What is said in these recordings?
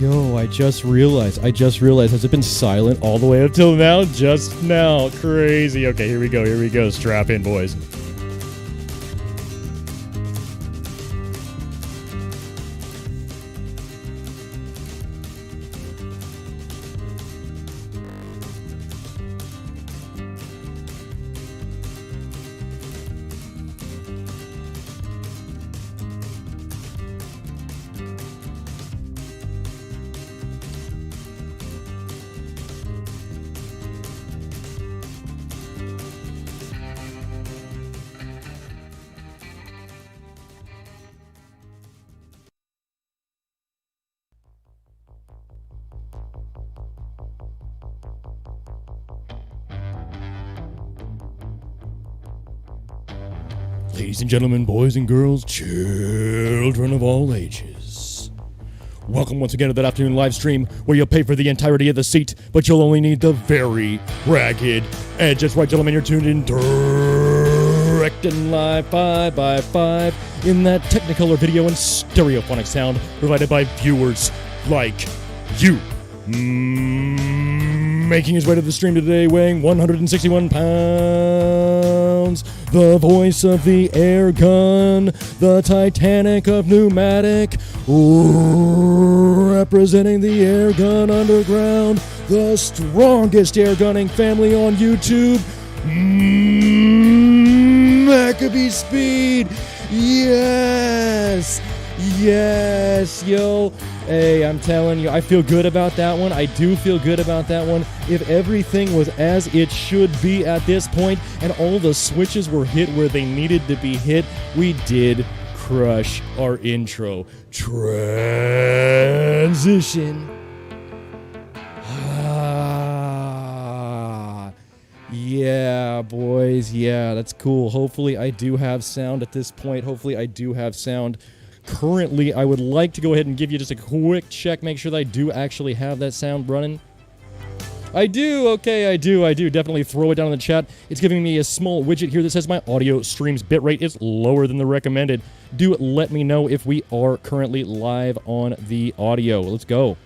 Yo, I just realized, has it been silent all the way up till now? Just now. Crazy. Okay, here we go. Strap in, boys. Ladies and gentlemen, boys and girls, children of all ages. Welcome once again to that afternoon live stream where you'll pay for the entirety of the seat, but you'll only need the very ragged edge. That's right, gentlemen, you're tuned in direct and live 5x5 in that Technicolor video and stereophonic sound provided by viewers like you. Making his way to the stream today, weighing 161 pounds, the voice of the Airgun, the Titanic of pneumatic, representing the Airgun Underground, the strongest airgunning family on YouTube, MACABESPEED. Yes, yo. Hey, I'm telling you, I feel good about that one. I do feel good about that one. If everything was as it should be at this point and all the switches were hit where they needed to be hit, we did crush our intro. Transition. Yeah, boys. Yeah, that's cool. Hopefully I do have sound at this point. Currently, I would like to go ahead and give you just a quick check, make sure that I do actually have that sound running. I do, okay, I do. Definitely throw it down in the chat. It's giving me a small widget here that says my audio stream's bitrate is lower than the recommended. Do let me know if we are currently live on the audio. Let's go.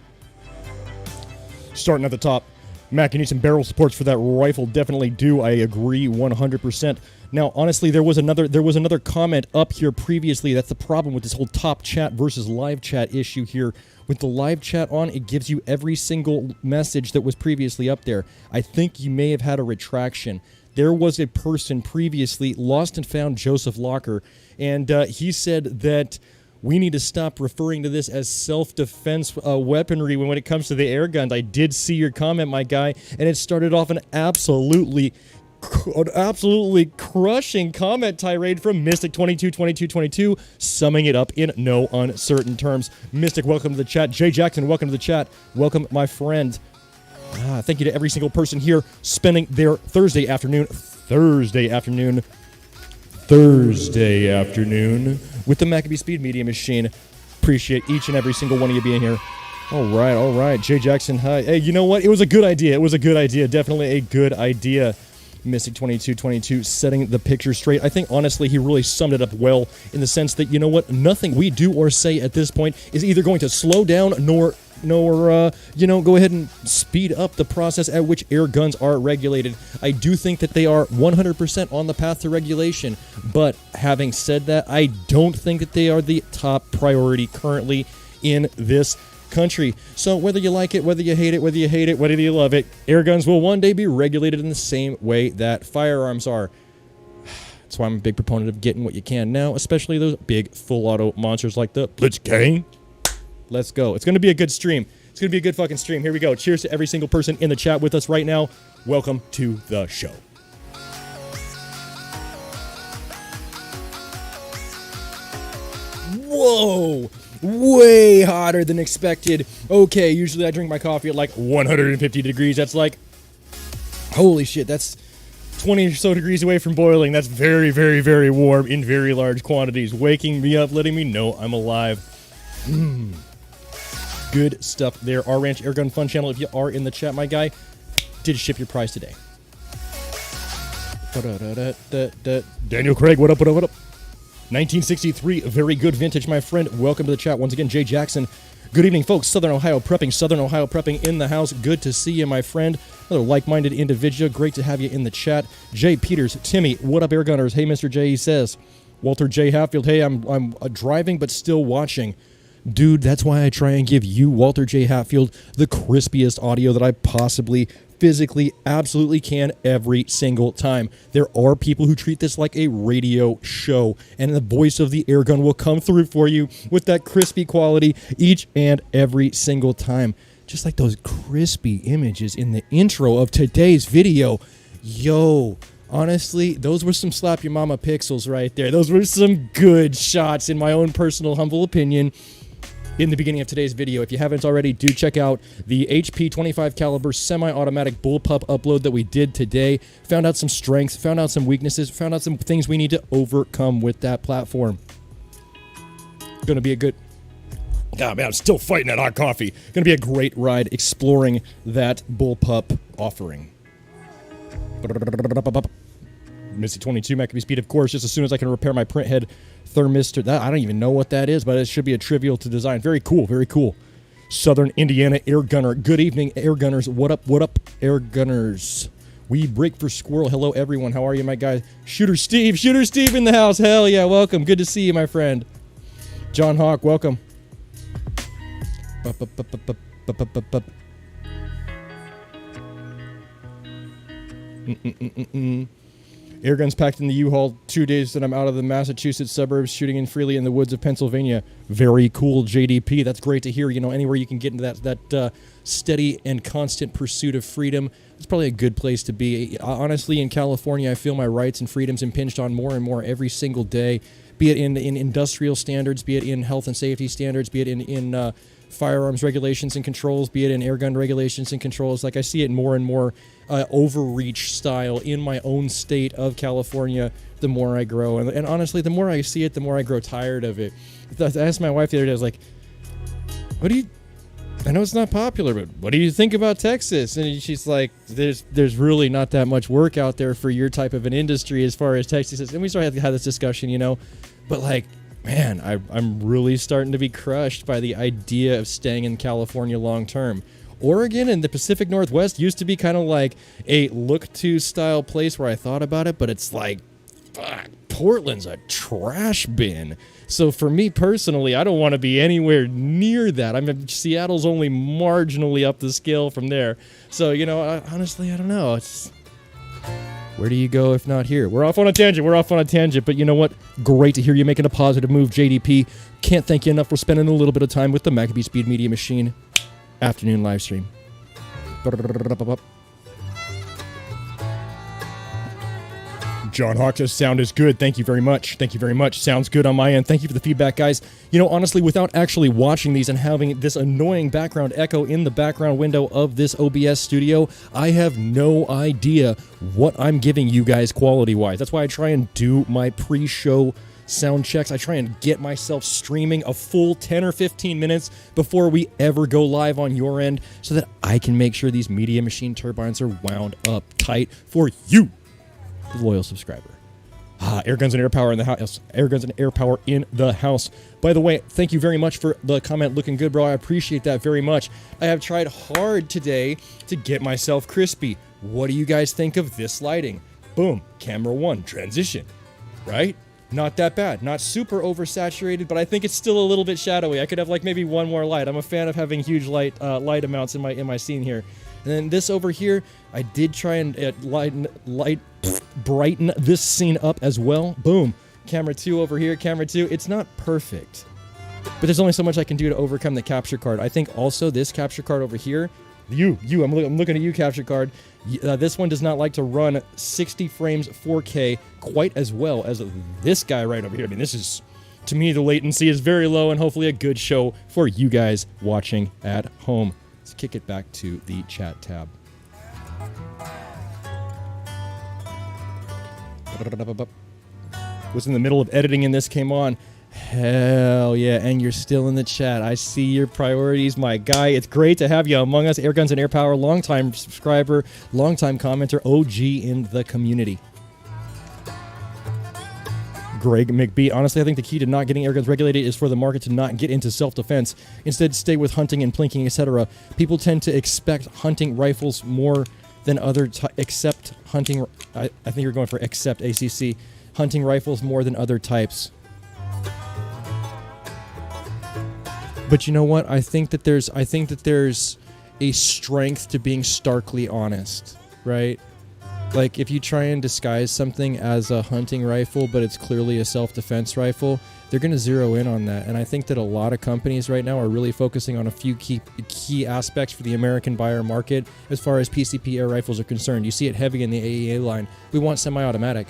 Starting at the top. Mac, you need some barrel supports for that rifle. Definitely do. I agree 100%. Now, honestly, there was another comment up here previously. That's the problem with this whole top chat versus live chat issue here. With the live chat on, it gives you every single message that was previously up there. I think you may have had a retraction. There was a person previously, Lost and Found Joseph Locker, and he said that we need to stop referring to this as self-defense weaponry when it comes to the air guns. I did see your comment, my guy, and it started off an absolutely crushing comment tirade from Mystic 222222, summing it up in no uncertain terms. Mystic, welcome to the chat. Jay Jackson, welcome to the chat. Welcome, my friend. Thank you to every single person here spending their Thursday afternoon with the MACABESPEED Media Machine. Appreciate each and every single one of you being here. All right. Jay Jackson, hi. Hey, you know what? It was a good idea. Definitely a good idea. Mystic 2222 setting the picture straight. I think, honestly, he really summed it up well in the sense that, you know what? Nothing we do or say at this point is either going to slow down nor go ahead and speed up the process at which air guns are regulated. I do think that they are 100% on the path to regulation, but having said that, I don't think that they are the top priority currently in this country. So whether you like it, whether you hate it, whether you love it, air guns will one day be regulated in the same way that firearms are. That's why I'm a big proponent of getting what you can now, especially those big full auto monsters like the Blitzgang. Let's go. It's going to be a good stream. It's going to be a good fucking stream. Here we go. Cheers to every single person in the chat with us right now. Welcome to the show. Whoa! Way hotter than expected. Okay, usually I drink my coffee at like 150 degrees. That's like, holy shit, that's 20 or so degrees away from boiling. That's very, very, very warm in very large quantities. Waking me up, letting me know I'm alive. Good stuff there. Our Ranch Airgun Fun Channel, if you are in the chat, my guy, did ship your prize today. Daniel Craig, what up? 1963, very good vintage, my friend. Welcome to the chat once again, Jay Jackson. Good evening, folks. Southern Ohio Prepping in the house. Good to see you, my friend. Another like-minded individual. Great to have you in the chat. Jay Peters, Timmy, what up, Air Gunners? Hey, Mr. J, he says. Walter J. Hatfield, hey, I'm driving but still watching. Dude, that's why I try and give you, Walter J. Hatfield, the crispiest audio that I possibly physically absolutely can every single time. There are people who treat this like a radio show, and the voice of the Airgun will come through for you with that crispy quality each and every single time. Just like those crispy images in the intro of today's video. Yo, honestly, those were some slap your mama pixels right there. Those were some good shots, in my own personal humble opinion. In the beginning of today's video, if you haven't already, do check out the HP 25 caliber semi-automatic bullpup upload that we did today. Found out some strengths, found out some weaknesses, found out some things we need to overcome with that platform. Gonna be a good... God, man, I'm still fighting that hot coffee. Gonna be a great ride exploring that bullpup offering. Missy 22 MACABESPEED, of course, just as soon as I can repair my print head thermistor. That I don't even know what that is, but it should be a trivial to design. Very cool, very cool. Southern Indiana Air Gunner. Good evening, Air Gunners. What up, Air Gunners? We break for squirrel. Hello, everyone. How are you, my guy? Shooter Steve in the house. Hell yeah, welcome. Good to see you, my friend. John Hawk, welcome. Airguns packed in the U-Haul 2 days that I'm out of the Massachusetts suburbs, shooting in freely in the woods of Pennsylvania. Very cool, JDP. That's great to hear. You know, anywhere you can get into that steady and constant pursuit of freedom, it's probably a good place to be. Honestly, in California, I feel my rights and freedoms impinged on more and more every single day, be it in industrial standards, be it in health and safety standards, be it in firearms regulations and controls, be it in airgun regulations and controls. Like, I see it more and more overreach style in my own state of California the more I grow. And honestly, the more I see it, the more I grow tired of it. I asked my wife the other day, I was like, I know it's not popular, but what do you think about Texas? And she's like, there's really not that much work out there for your type of an industry as far as Texas is. And we started to have this discussion, you know, but like, man, I'm really starting to be crushed by the idea of staying in California long term. Oregon and the Pacific Northwest used to be kind of like a look-to style place where I thought about it, but it's like, fuck, Portland's a trash bin. So for me personally, I don't want to be anywhere near that. I mean, Seattle's only marginally up the scale from there. So, you know, honestly, I don't know. It's... Where do you go if not here? We're off on a tangent, but you know what? Great to hear you making a positive move, JDP. Can't thank you enough for spending a little bit of time with the MACABESPEED Media Machine afternoon live stream. John Hawk says sound is good. Thank you very much. Thank you very much. Sounds good on my end. Thank you for the feedback, guys. You know, honestly, without actually watching these and having this annoying background echo in the background window of this OBS studio, I have no idea what I'm giving you guys quality-wise. That's why I try and do my pre-show sound checks. I try and get myself streaming a full 10 or 15 minutes before we ever go live on your end so that I can make sure these Media Machine turbines are wound up tight for you, the loyal subscriber. Airguns and air power in the house. Airguns and air power in the house. By the way, thank you very much for the comment. Looking good, bro. I appreciate that very much. I have tried hard today to get myself crispy. What do you guys think of this lighting? Boom. Camera 1. Transition. Right? Not that bad. Not super oversaturated, but I think it's still a little bit shadowy. I could have like maybe one more light. I'm a fan of having huge light amounts in my scene here. And then this over here, I did try and brighten this scene up as well. Boom. Camera 2 over here, camera 2. It's not perfect, but there's only so much I can do to overcome the capture card. I think also this capture card over here, I'm looking at you, capture card. This one does not like to run 60 frames 4K quite as well as this guy right over here. I mean, this is, to me, the latency is very low and hopefully a good show for you guys watching at home. Let's kick it back to the chat tab. Was in the middle of editing and this came on. Hell yeah, and you're still in the chat. I see your priorities, my guy. It's great to have you among us. Airguns and Air Power, longtime subscriber, longtime commenter, OG in the community. Greg McBee. Honestly, I think the key to not getting airguns regulated is for the market to not get into self-defense. Instead, stay with hunting and plinking, etc. People tend to expect hunting rifles more than other except hunting. I think you're going for except ACC hunting rifles more than other types. But you know what? I think that there's a strength to being starkly honest, right? Like, if you try and disguise something as a hunting rifle, but it's clearly a self-defense rifle, they're going to zero in on that. And I think that a lot of companies right now are really focusing on a few key aspects for the American buyer market as far as PCP air rifles are concerned. You see it heavy in the AEA line. We want semi-automatic,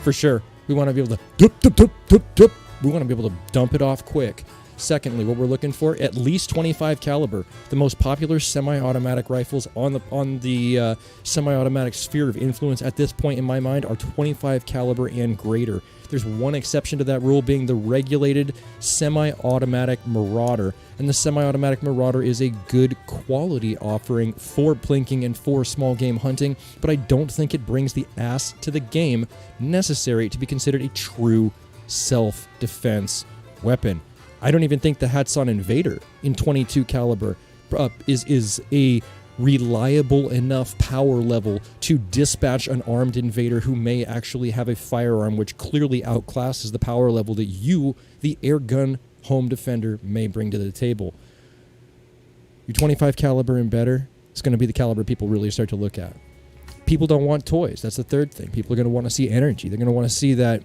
for sure. We want to be able to we want to be able to dump it off quick. Secondly, what we're looking for, at least 25 caliber. The most popular semi-automatic rifles on the semi-automatic sphere of influence at this point in my mind are 25 caliber and greater. There's one exception to that rule, being the regulated semi-automatic Marauder. And the semi-automatic Marauder is a good quality offering for plinking and for small game hunting, but I don't think it brings the ass to the game necessary to be considered a true self-defense weapon. I don't even think the Hatsan Invader in 22 caliber is a reliable enough power level to dispatch an armed invader who may actually have a firearm which clearly outclasses the power level that you, the airgun home defender, may bring to the table. Your 25 caliber and better is going to be the caliber people really start to look at. People don't want toys. That's the third thing. People are going to want to see energy. They're going to want to see that.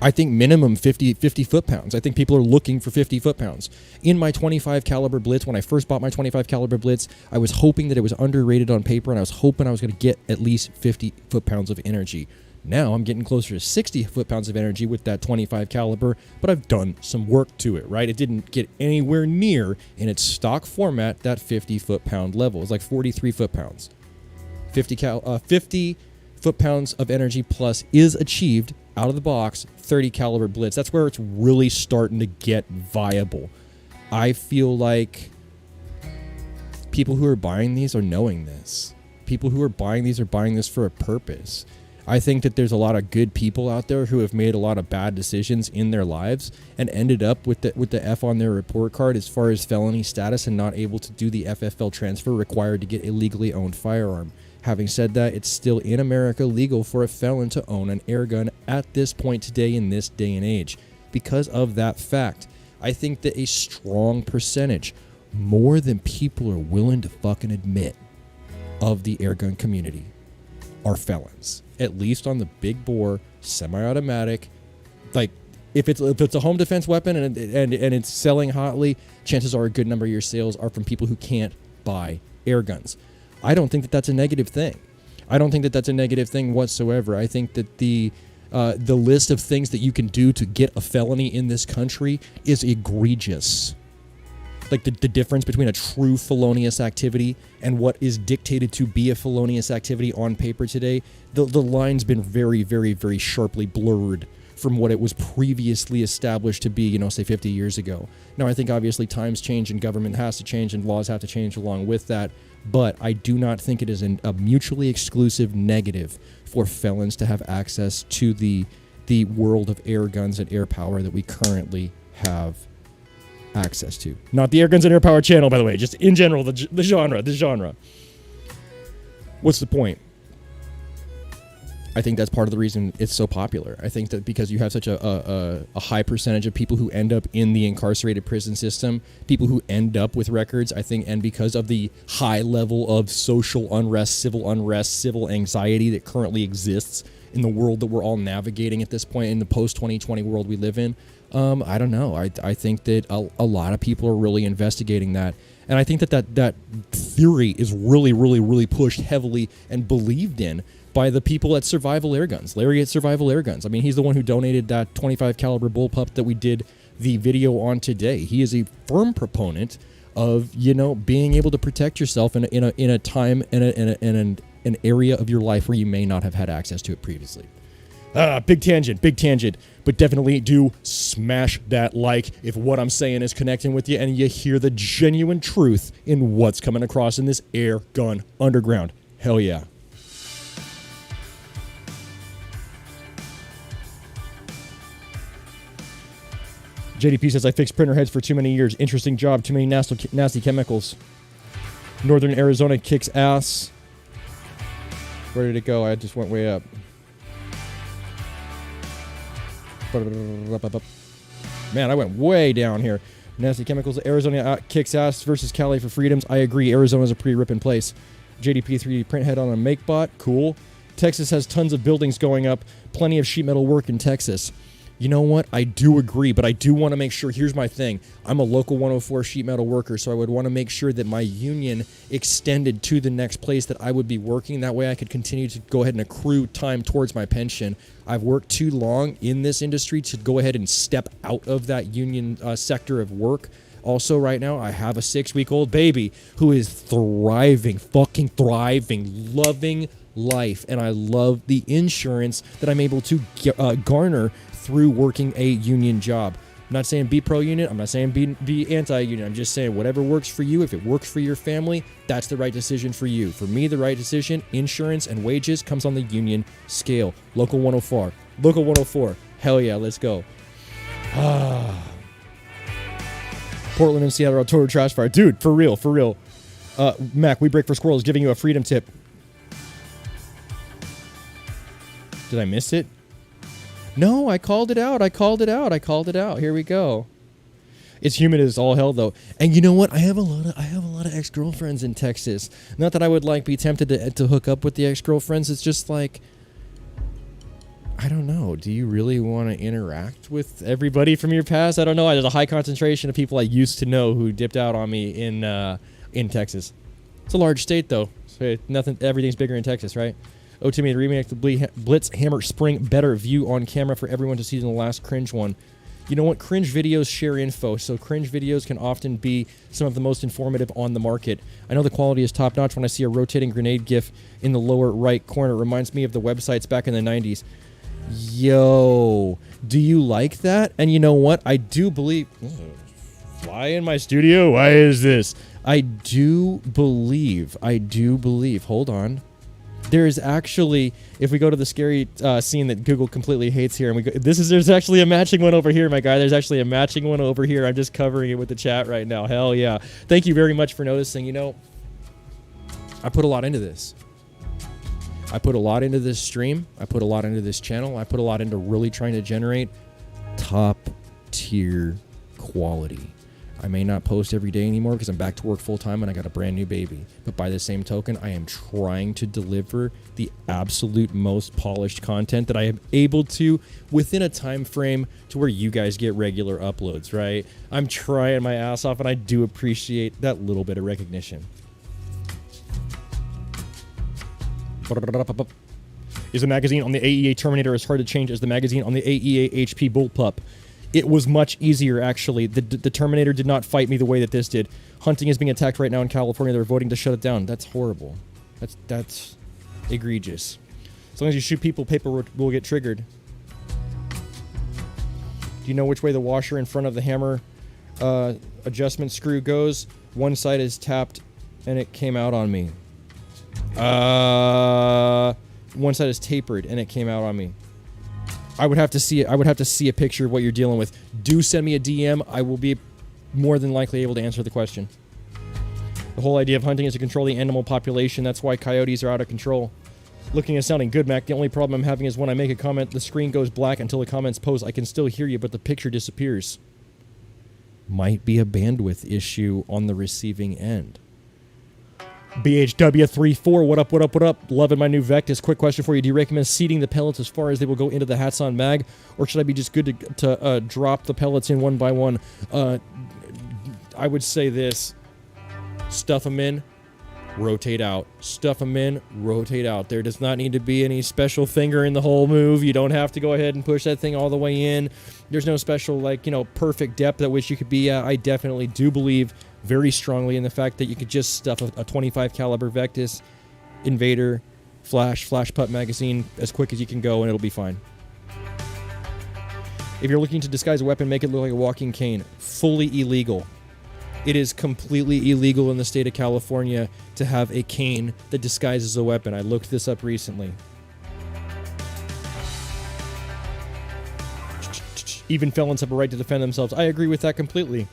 I think minimum 50 foot-pounds. I think people are looking for 50 foot-pounds. In my 25 caliber Blitz, when I first bought my 25 caliber Blitz, I was hoping that it was underrated on paper, and I was hoping I was going to get at least 50 foot-pounds of energy. Now I'm getting closer to 60 foot-pounds of energy with that 25 caliber, but I've done some work to it, right? It didn't get anywhere near, in its stock format, that 50 foot-pound level. It's like 43 foot-pounds. 50 foot-pounds of energy plus is achieved out of the box, 30 caliber Blitz. That's where it's really starting to get viable. I feel like people who are buying these are knowing this. People who are buying these are buying this for a purpose. I think that there's a lot of good people out there who have made a lot of bad decisions in their lives and ended up with the F on their report card as far as felony status and not able to do the FFL transfer required to get a legally owned firearm. Having said that, it's still in America legal for a felon to own an airgun at this point today in this day and age. Because of that fact, I think that a strong percentage, more than people are willing to fucking admit, of the airgun community are felons. At least on the big bore, semi-automatic. Like, if it's a home defense weapon and it's selling hotly, chances are a good number of your sales are from people who can't buy airguns. I don't think that that's a negative thing. I don't think that that's a negative thing whatsoever. I think that the list of things that you can do to get a felony in this country is egregious. Like the difference between a true felonious activity and what is dictated to be a felonious activity on paper today, the line's been very, very, very sharply blurred from what it was previously established to be, say 50 years ago. Now, I think obviously times change and government has to change and laws have to change along with that. But I do not think it is a mutually exclusive negative for felons to have access to the world of air guns and air power that we currently have access to. Not the air guns and air power channel, by the way, just in general, the genre. What's the point? I think that's part of the reason it's so popular. I think that because you have such a high percentage of people who end up in the incarcerated prison system, people who end up with records, I think, and because of the high level of social unrest, civil anxiety that currently exists in the world that we're all navigating at this point in the post-2020 world we live in, I don't know. I think that a lot of people are really investigating that. And I think that theory is really, really, really pushed heavily and believed in by the people at Survival Airguns. Larry at Survival Airguns. I mean, he's the one who donated that 25 caliber bullpup that we did the video on today. He is a firm proponent of, being able to protect yourself in a time, in an area of your life where you may not have had access to it previously. Big tangent, but definitely do smash that like if what I'm saying is connecting with you and you hear the genuine truth in what's coming across in this air gun underground. Hell yeah. JDP says, I fixed printer heads for too many years. Interesting job. Too many nasty chemicals. Northern Arizona kicks ass. Where did it go? I just went way up. Man, I went way down here. Nasty chemicals. Arizona kicks ass versus Cali for freedoms. I agree. Arizona's a pretty ripping place. JDP 3D print head on a MakeBot. Cool. Texas has tons of buildings going up. Plenty of sheet metal work in Texas. You know what? I do agree, but I do want to make sure. Here's my thing. I'm a local 104 sheet metal worker, so I would want to make sure that my union extended to the next place that I would be working. That way I could continue to go ahead and accrue time towards my pension. I've worked too long in this industry to go ahead and step out of that union sector of work. Also, right now, I have a 6-week-old baby who is thriving, fucking thriving, loving life, and I love the insurance that I'm able to garner through working a union job. I'm not saying be pro-union. I'm not saying be anti-union. I'm just saying whatever works for you. If it works for your family, that's the right decision for you. For me, the right decision, insurance and wages comes on the union scale. Local 104. Local 104. Hell yeah, let's go. Portland and Seattle are total trash fire. Dude, for real, for real. Mac, we break for squirrels, giving you a freedom tip. Did I miss it? No, I called it out. I called it out. I called it out. Here we go. It's humid as all hell, though. And you know what? I have a lot of ex-girlfriends in Texas. Not that I would be tempted to hook up with the ex-girlfriends. It's just like, I don't know. Do you really want to interact with everybody from your past? I don't know. There's a high concentration of people I used to know who dipped out on me in Texas. It's a large state, though. So everything's bigger in Texas, right? Oh, Timmy, the remake the Blitz Hammer Spring better view on camera for everyone to see in the last cringe one. You know what? Cringe videos share info, so cringe videos can often be some of the most informative on the market. I know the quality is top-notch when I see a rotating grenade gif in the lower right corner. It reminds me of the websites back in the 90s. Yo, do you like that? And you know what? I do believe... Fly in my studio? Why is this? I do believe... Hold on. There is actually, if we go to the scary scene that Google completely hates here, and we go, there's actually a matching one over here, my guy. There's actually a matching one over here. I'm just covering it with the chat right now. Hell yeah. Thank you very much for noticing. You know, I put a lot into this. I put a lot into this stream. I put a lot into this channel. I put a lot into really trying to generate top tier quality. I may not post every day anymore because I'm back to work full time and I got a brand new baby. But by the same token, I am trying to deliver the absolute most polished content that I am able to within a time frame to where you guys get regular uploads, right? I'm trying my ass off and I do appreciate that little bit of recognition. Is the magazine on the AEA Terminator as hard to change as the magazine on the AEA HP Bullpup? It was much easier, actually. The Terminator did not fight me the way that this did. Hunting is being attacked right now in California. They're voting to shut it down. That's horrible. That's egregious. As long as you shoot people, paper will get triggered. Do you know which way the washer in front of the hammer adjustment screw goes? One side is tapped, and it came out on me. One side is tapered, and it came out on me. I would have to see it. I would have to see a picture of what you're dealing with. Do send me a DM. I will be more than likely able to answer the question. The whole idea of hunting is to control the animal population. That's why coyotes are out of control. Looking and sounding good, Mac. The only problem I'm having is when I make a comment, the screen goes black until the comment's posed. I can still hear you, but the picture disappears. Might be a bandwidth issue on the receiving end. BHW34, what up, what up, what up? Loving my new Vectis. Quick question for you. Do you recommend seeding the pellets as far as they will go into the Hatsan mag? Or should I be just good to drop the pellets in one by one? I would say this. Stuff them in, rotate out. Stuff them in, rotate out. There does not need to be any special finger in the whole move. You don't have to go ahead and push that thing all the way in. There's no special, perfect depth at which you could be at. I definitely do believe very strongly in the fact that you could just stuff a 25 caliber Vectis, Invader, Flash Putt magazine as quick as you can go and it'll be fine. If you're looking to disguise a weapon, make it look like a walking cane. Fully illegal. It is completely illegal in the state of California to have a cane that disguises a weapon. I looked this up recently. Even felons have a right to defend themselves. I agree with that completely.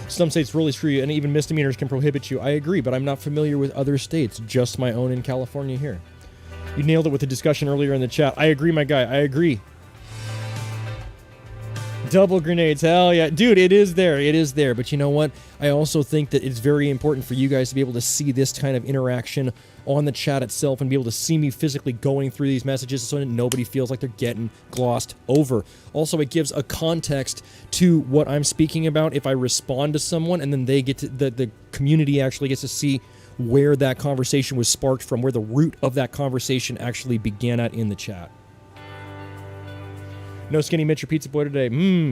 Some states really screw you, and even misdemeanors can prohibit you. I agree, but I'm not familiar with other states, just my own in California here. You nailed it with the discussion earlier in the chat. I agree, my guy. I agree. Double grenades. Hell yeah. Dude, it is there. It is there. But you know what? I also think that it's very important for you guys to be able to see this kind of interaction on the chat itself and be able to see me physically going through these messages so that nobody feels like they're getting glossed over. Also, it gives a context to what I'm speaking about if I respond to someone, and then they get to, the community actually gets to see where that conversation was sparked from, where the root of that conversation actually began at in the chat. No Skinny Mitch or Pizza Boy today.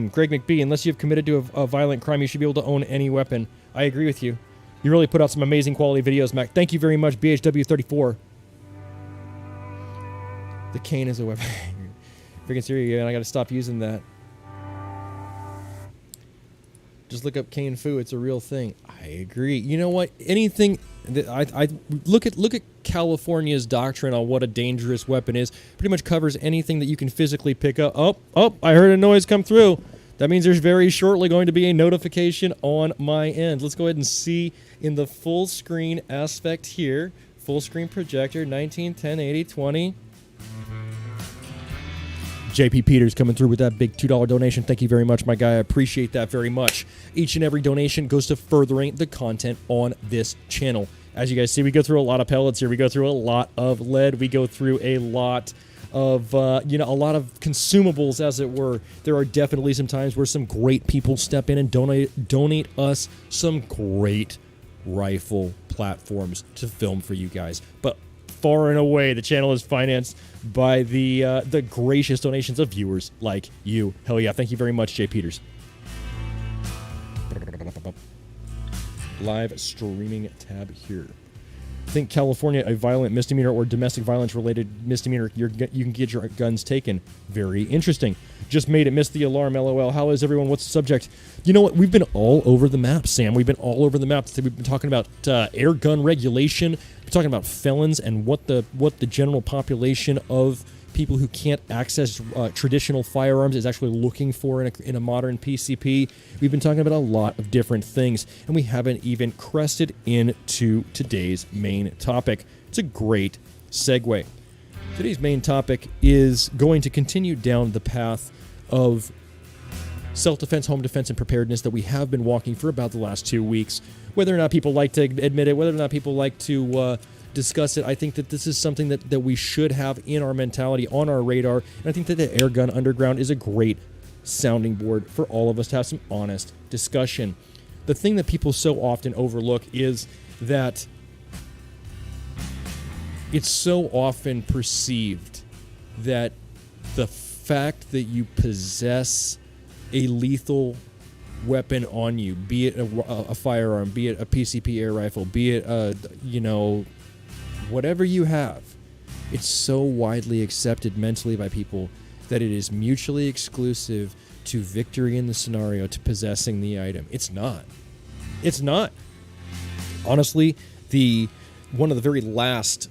Greg McBee, unless you've committed to a violent crime, you should be able to own any weapon. I agree with you. You really put out some amazing quality videos, Mac. Thank you very much, BHW34. The cane is a weapon. Freaking serious, man. I gotta stop using that. Just look up cane foo. It's a real thing. I agree. You know what? Anything that I look at California's doctrine on what a dangerous weapon is. Pretty much covers anything that you can physically pick up. Oh! I heard a noise come through. That means there's very shortly going to be a notification on my end. Let's go ahead and see in the full screen aspect here. Full screen projector, 1910 JP Peters coming through with that big $2 donation. Thank you very much, my guy. I appreciate that very much. Each and every donation goes to furthering the content on this channel. As you guys see, we go through a lot of pellets here. We go through a lot of lead. We go through a lot of, a lot of consumables, as it were. There are definitely some times where some great people step in and donate us some great rifle platforms to film for you guys. But far and away, the channel is financed by the gracious donations of viewers like you. Hell yeah. Thank you very much, Jay Peters. Live streaming tab here. Think California a violent misdemeanor or domestic violence related misdemeanor, you can get your guns taken. Very interesting. Just made it, missed the alarm, lol. How is everyone? What's the subject? You know what? We've been all over the map, Sam. We've been all over the map. We've been talking about air gun regulation. We're talking about felons and what the general population of people who can't access traditional firearms is actually looking for in a modern PCP. We've been talking about a lot of different things, and we haven't even crested into today's main topic. It's a great segue. Today's main topic is going to continue down the path of self-defense, home defense, and preparedness that we have been walking for about the last 2 weeks. Whether or not people like to admit it, whether or not people like to discuss it, I think that this is something that we should have in our mentality, on our radar, and I think that the Airgun Underground is a great sounding board for all of us to have some honest discussion. The thing that people so often overlook is that it's so often perceived that the fact that you possess a lethal weapon on you, be it a firearm, be it a PCP air rifle, be it whatever you have, it's so widely accepted mentally by people that it is mutually exclusive to victory in the scenario, to possessing the item. It's not. It's not. Honestly, one of the very last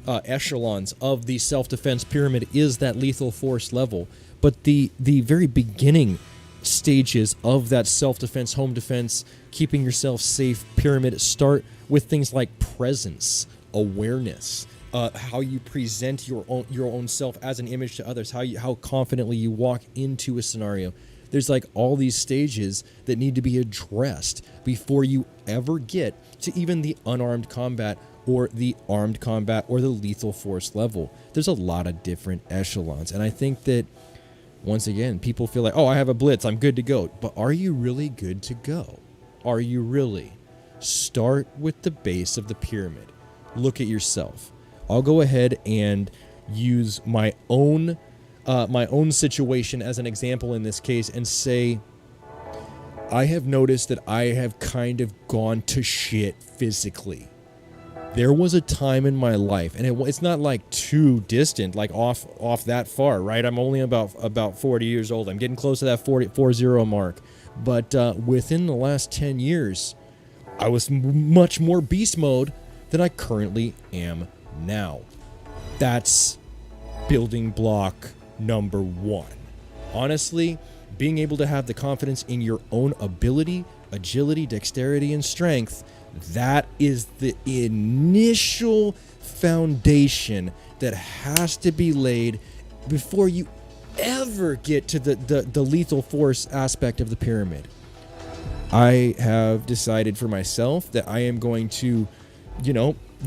echelons of the self-defense pyramid is that lethal force level, but the very beginning stages of that self-defense, home defense, keeping yourself safe pyramid start with things like presence, awareness, how you present your own self as an image to others, how confidently you walk into a scenario. There's like all these stages that need to be addressed before you ever get to even the unarmed combat or the armed combat or the lethal force level. There's a lot of different echelons, and I think that once again, people feel like, oh, I have a blitz, I'm good to go. But are you really good to go? Are you really? Start with the base of the pyramid. Look at yourself. I'll go ahead and use my own situation as an example in this case and say, I have noticed that I have kind of gone to shit physically. There was a time in my life, and it's not like too distant, like off that far, right? I'm only about 40 years old. I'm getting close to that 40 mark. But within the last 10 years, I was much more beast mode than I currently am now. That's building block number 1. Honestly, being able to have the confidence in your own ability, agility, dexterity, and strength, that is the initial foundation that has to be laid before you ever get to the lethal force aspect of the pyramid. I have decided for myself that I am going to,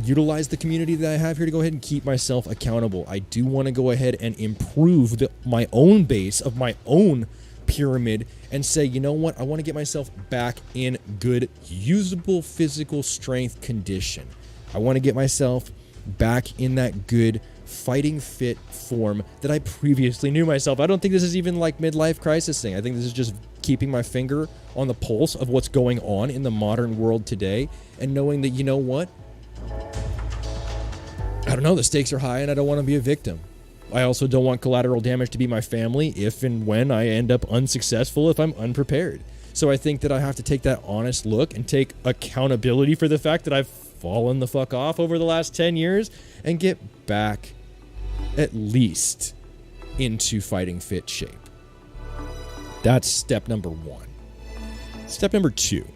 utilize the community that I have here to go ahead and keep myself accountable. I do want to go ahead and improve my own base of my own pyramid and say, you know what, I want to get myself back in good, usable physical strength condition. I want to get myself back in that good fighting fit form that I previously knew myself. I don't think this is even like midlife crisis thing. I think this is just keeping my finger on the pulse of what's going on in the modern world today and knowing that, you know what, I don't know, the stakes are high and I don't want to be a victim. I also don't want collateral damage to be my family if and when I end up unsuccessful, if I'm unprepared. So I think that I have to take that honest look and take accountability for the fact that I've fallen the fuck off over the last 10 years and get back at least into fighting fit shape. That's step number 1. Step number 2.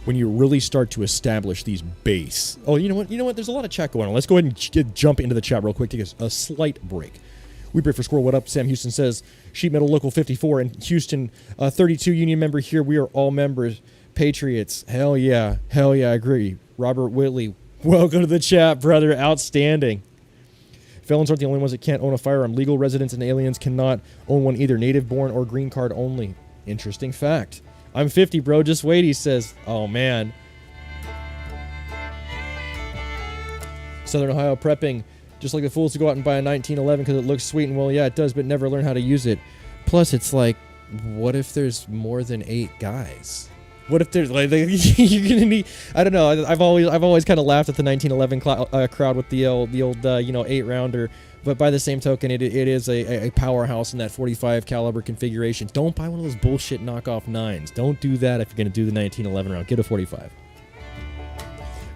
When you really start to establish these base. Oh, you know what? There's a lot of chat going on. Let's go ahead and jump into the chat real quick. Take a slight break. We pray for Squirrel. What up? Sam Houston says, Sheet Metal Local 54 and Houston 32 union member here. We are all members. Patriots. Hell yeah. Hell yeah, I agree. Robert Whitley. Welcome to the chat, brother. Outstanding. Felons aren't the only ones that can't own a firearm. Legal residents and aliens cannot own one either. Native born or green card only. Interesting fact. I'm 50, bro. Just wait, he says. Oh, man. Southern Ohio prepping. Just like the fools to go out and buy a 1911 because it looks sweet. And, well, yeah, it does, but never learn how to use it. Plus, it's like, what if there's more than 8 guys? What if there's, like, you're going to need, I don't know. I've always kind of laughed at the 1911 crowd with the old 8-rounder. But by the same token, it is a powerhouse in that 45 caliber configuration. Don't buy one of those bullshit knockoff 9s. Don't do that if you're going to do the 1911 round. Get a 45.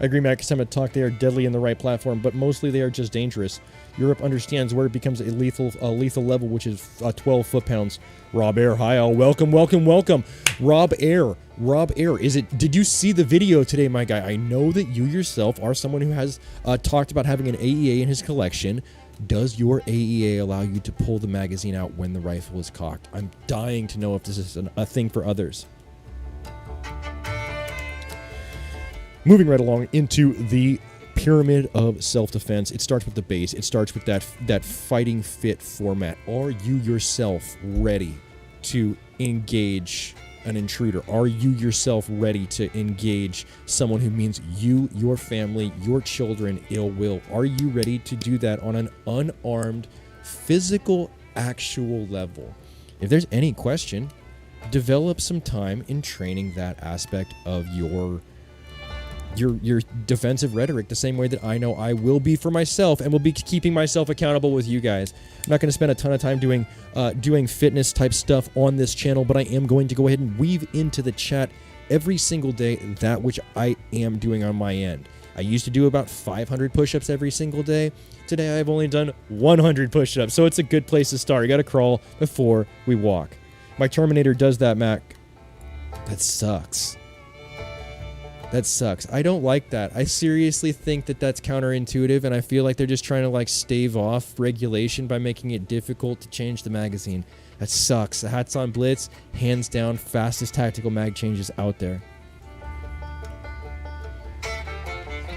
I agree, Matt, because I'm at talk, they are deadly in the right platform, but mostly they are just dangerous. Europe understands where it becomes a lethal level, which is 12 foot-pounds. Rob Air, hi all. Welcome. Rob Air, did you see the video today, my guy? I know that you yourself are someone who has talked about having an AEA in his collection. Does your AEA allow you to pull the magazine out when the rifle is cocked? I'm dying to know if this is a thing for others. Moving right along into the pyramid of self-defense. It starts with the base. It starts with that fighting fit format. Are you yourself ready to engage an intruder? Are you yourself ready to engage someone who means you, your family, your children ill will? Are you ready to do that on an unarmed, physical, actual level? If there's any question, develop some time in training that aspect of your defensive rhetoric, the same way that I know I will be for myself and will be keeping myself accountable with you guys. I'm not going to spend a ton of time doing fitness type stuff on this channel, but I am going to go ahead and weave into the chat every single day that which I am doing on my end. I used to do about 500 push-ups every single day. Today I've only done 100 push-ups, so it's a good place to start. You got to crawl before we walk. My Terminator does that, Mac. That sucks. That sucks. I don't like that. I seriously think that that's counterintuitive, and I feel like they're just trying to like stave off regulation by making it difficult to change the magazine. That sucks. The Hats on Blitz, hands down, fastest tactical mag changes out there.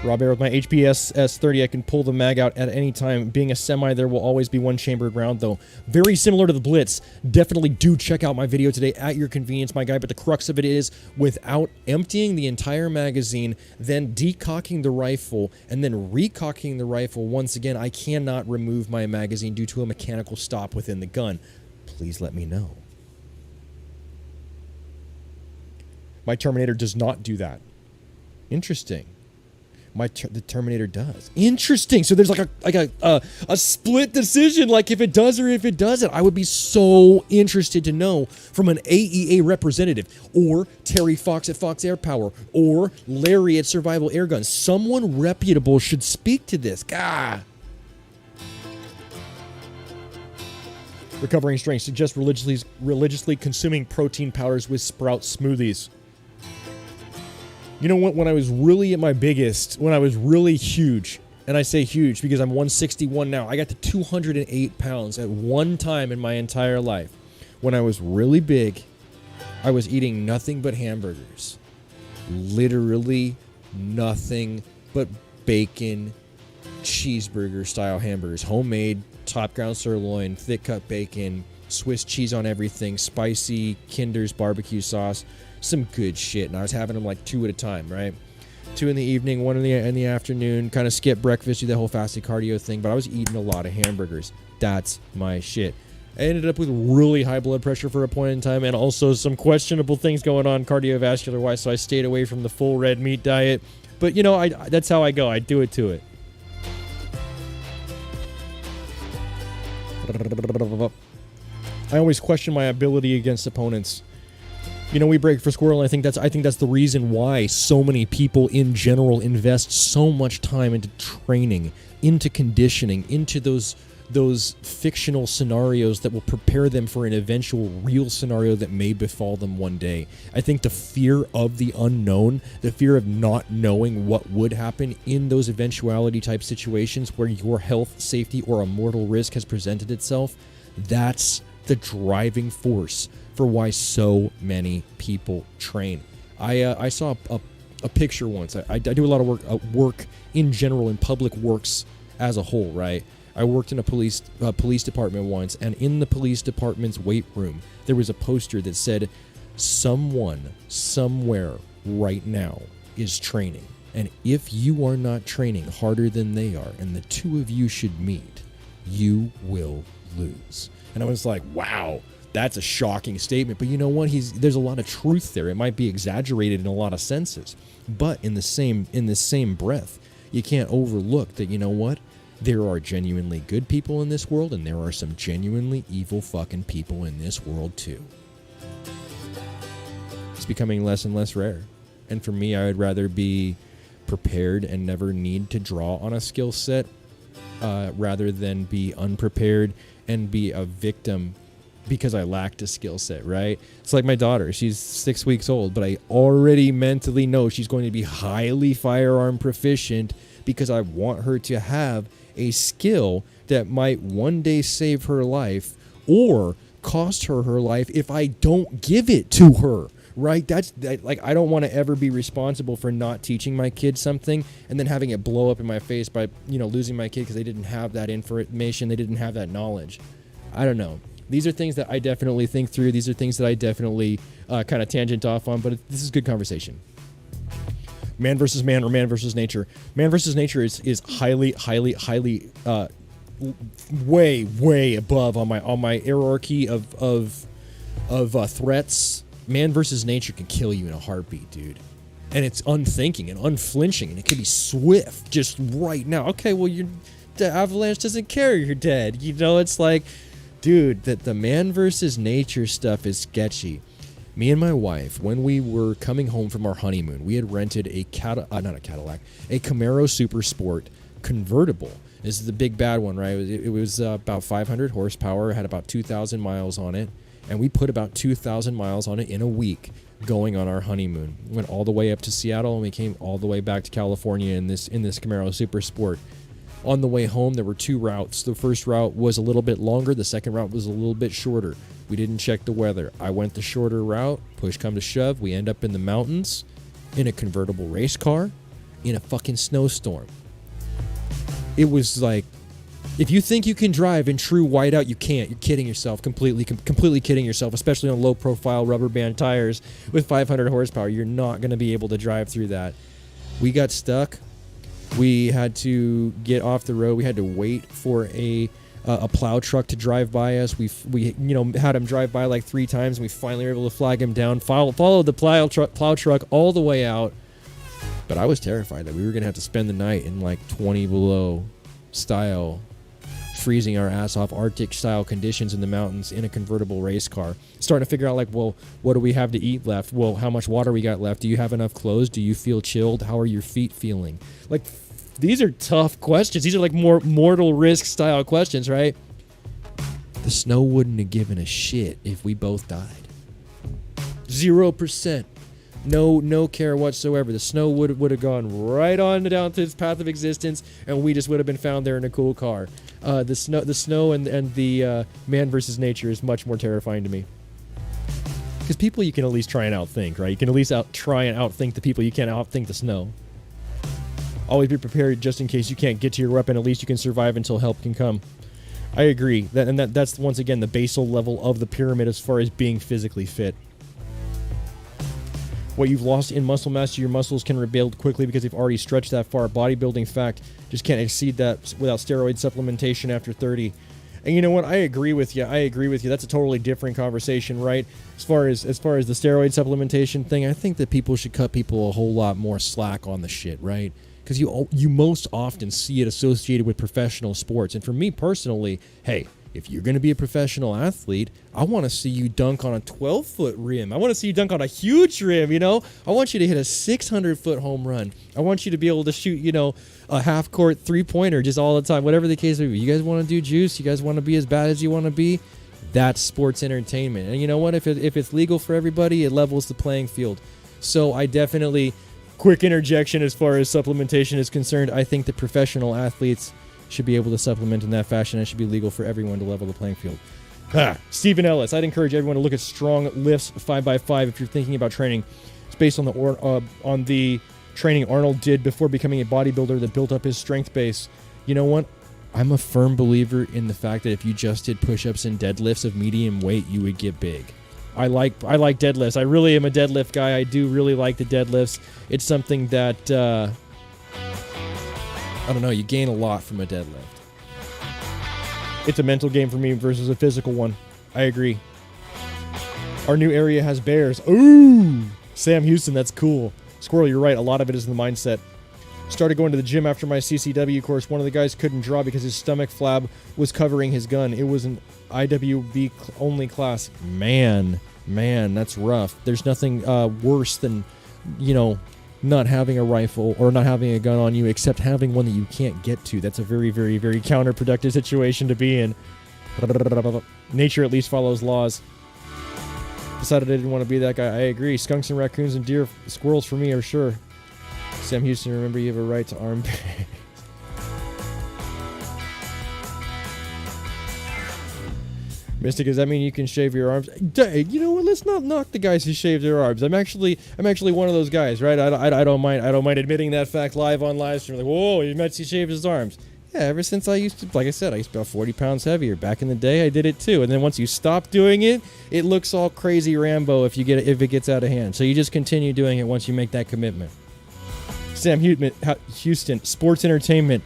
Rob Air, with my HPS S30, I can pull the mag out at any time. Being a semi, there will always be one chambered round, though. Very similar to the Blitz. Definitely do check out my video today at your convenience, my guy. But the crux of it is, without emptying the entire magazine, then decocking the rifle, and then recocking the rifle once again, I cannot remove my magazine due to a mechanical stop within the gun. Please let me know. My Terminator does not do that. Interesting. The Terminator does. Interesting. So there's like a split decision, like if it does or if it doesn't. I would be so interested to know from an AEA representative, or Terry Fox at Fox Air Power, or Larry at Survival Airgun. Someone reputable should speak to this. God. Recovering strength. Suggest religiously consuming protein powders with sprout smoothies. You know what? When I was really at my biggest, when I was really huge, and I say huge because I'm 161 now, I got to 208 pounds at one time in my entire life. When I was really big, I was eating nothing but hamburgers. Literally nothing but bacon, cheeseburger style hamburgers. Homemade, top ground sirloin, thick cut bacon, Swiss cheese on everything, spicy Kinder's barbecue sauce, some good shit. And I was having them like 2 at a time, right? 2 in the evening, 1 in the afternoon, kind of skip breakfast, do the whole fasted cardio thing, but I was eating a lot of hamburgers. That's my shit. I ended up with really high blood pressure for a point in time, and also some questionable things going on cardiovascular wise, so I stayed away from the full red meat diet. But you know, that's how I go. I do it to it. I always question my ability against opponents. You know, we break for squirrel, and I think that's the reason why so many people in general invest so much time into training, into conditioning, into those fictional scenarios that will prepare them for an eventual real scenario that may befall them one day. I think the fear of the unknown, the fear of not knowing what would happen in those eventuality type situations where your health, safety, or a mortal risk has presented itself, that's the driving force for why so many people train. I saw a picture once. I do a lot of work in general in public works as a whole, right? I worked in a police department once, and in the police department's weight room, there was a poster that said, "Someone, somewhere, right now, is training. And if you are not training harder than they are, and the two of you should meet, you will lose." And I was like, wow, that's a shocking statement. But you know what? There's a lot of truth there. It might be exaggerated in a lot of senses. But in the same breath, you can't overlook that, you know what? There are genuinely good people in this world, and there are some genuinely evil fucking people in this world too. It's becoming less and less rare. And for me, I would rather be prepared and never need to draw on a skill set rather than be unprepared and be a victim because I lacked a skill set, right? It's like my daughter. She's 6 weeks old, but I already mentally know she's going to be highly firearm proficient because I want her to have a skill that might one day save her life or cost her her life if I don't give it to her, right? Like, I don't want to ever be responsible for not teaching my kid something and then having it blow up in my face by, you know, losing my kid because they didn't have that information, they didn't have that knowledge. I don't know. These are things that I definitely think through. These are things that I definitely kind of tangent off on, but this is good conversation. Man versus man or man versus nature. Man versus nature is highly way above on my hierarchy of threats. Man versus nature can kill you in a heartbeat, dude. And it's unthinking and unflinching, and it can be swift, just right now. Okay, well, the avalanche doesn't care you're dead. You know, it's like, dude, that the man versus nature stuff is sketchy. Me and my wife, when we were coming home from our honeymoon, we had rented a Camaro Super Sport convertible. This is the big bad one, right? It was about 500 horsepower, had about 2,000 miles on it, and we put about 2,000 miles on it in a week going on our honeymoon. We went all the way up to Seattle, and we came all the way back to California in this Camaro Super Sport. On the way home, there were 2 routes. The first route was a little bit longer. The second route was a little bit shorter. We didn't check the weather. I went the shorter route. Push come to shove, we end up in the mountains in a convertible race car in a fucking snowstorm. It was like, if you think you can drive in true whiteout, you can't. You're kidding yourself. Completely kidding yourself, especially on low-profile rubber band tires with 500 horsepower. You're not going to be able to drive through that. We got stuck. We had to get off the road. We had to wait for a plow truck to drive by us. We had him drive by like 3 times, and we finally were able to flag him down. Followed the plow truck all the way out. But I was terrified that we were gonna have to spend the night in like 20 below style, freezing our ass off, Arctic style conditions in the mountains in a convertible race car. Starting to figure out, like, well, what do we have to eat left? Well, how much water we got left? Do you have enough clothes? Do you feel chilled? How are your feet feeling? Like, these are tough questions. These are like more mortal risk style questions, right? The snow wouldn't have given a shit if we both died. 0%. No care whatsoever. The snow would have gone right on down to its path of existence, and we just would have been found there in a cool car. The snow and the man versus nature is much more terrifying to me. Because people you can at least try and outthink, right? You can at least try and outthink the people. You can't outthink the snow. Always be prepared just in case you can't get to your weapon. At least you can survive until help can come. I agree. That's once again the basal level of the pyramid as far as being physically fit. What you've lost in muscle mass, your muscles can rebuild quickly because they've already stretched that far. Bodybuilding fact, just can't exceed that without steroid supplementation after 30. And you know what? I agree with you. That's a totally different conversation, right? As far as the steroid supplementation thing, I think that people should cut people a whole lot more slack on the shit, right? Because you most often see it associated with professional sports. And for me personally, hey, if you're going to be a professional athlete, I want to see you dunk on a 12-foot rim. I want to see you dunk on a huge rim, you know? I want you to hit a 600-foot home run. I want you to be able to shoot, you know, a half-court three-pointer just all the time, whatever the case may be. You guys want to do juice? You guys want to be as bad as you want to be? That's sports entertainment. And you know what? If it's legal for everybody, it levels the playing field. So I definitely, quick interjection as far as supplementation is concerned, I think that professional athletes should be able to supplement in that fashion. It should be legal for everyone to level the playing field. Stephen Ellis, I'd encourage everyone to look at Strong Lifts 5x5 if you're thinking about training. It's based on the training Arnold did before becoming a bodybuilder that built up his strength base. You know what? I'm a firm believer in the fact that if you just did push-ups and deadlifts of medium weight, you would get big. I like deadlifts. I really am a deadlift guy. I do really like the deadlifts. It's something that I don't know, you gain a lot from a deadlift. It's a mental game for me versus a physical one. I agree. Our new area has bears. Ooh! Sam Houston, that's cool. Squirrel, you're right. A lot of it is in the mindset. Started going to the gym after my CCW course. One of the guys couldn't draw because his stomach flab was covering his gun. It was an IWB only class. Man, that's rough. There's nothing worse than, you know, not having a rifle or not having a gun on you, except having one that you can't get to. That's a very, very, very counterproductive situation to be in. Nature at least follows laws. Decided I didn't want to be that guy. I agree. Skunks and raccoons and deer, squirrels for me are sure. Sam Houston, remember you have a right to arm bears. Mystic, does that mean you can shave your arms? You know what? Let's not knock the guys who shave their arms. I'm actually one of those guys, right? I don't mind admitting that fact live on live stream. Like, whoa, he shaved his arms. Yeah, ever since I used to, like I said, I used to be about 40 pounds heavier. Back in the day, I did it too. And then once you stop doing it, it looks all crazy Rambo if it gets out of hand. So you just continue doing it once you make that commitment. Sam Houston, sports entertainment.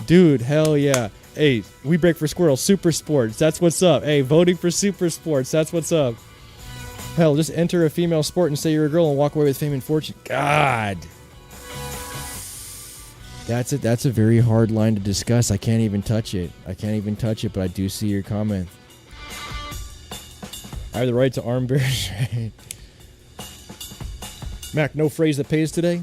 Dude, hell yeah. Hey, we break for squirrels. Super sports. That's what's up. Hey, voting for super sports. That's what's up. Hell, just enter a female sport and say you're a girl and walk away with fame and fortune. God. That's a very hard line to discuss. I can't even touch it. But I do see your comment. I have the right to arm bears. Mac, no phrase that pays today?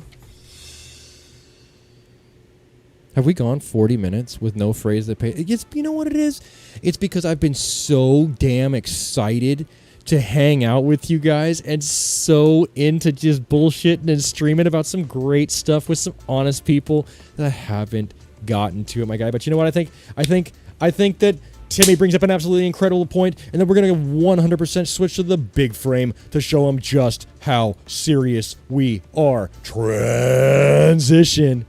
Have we gone 40 minutes with no phrase that pays? You know what it is? It's because I've been so damn excited to hang out with you guys and so into just bullshitting and streaming about some great stuff with some honest people that I haven't gotten to it, my guy. But you know what I think? I think that Timmy brings up an absolutely incredible point, and then we're going to 100% switch to the big frame to show him just how serious we are. Transition.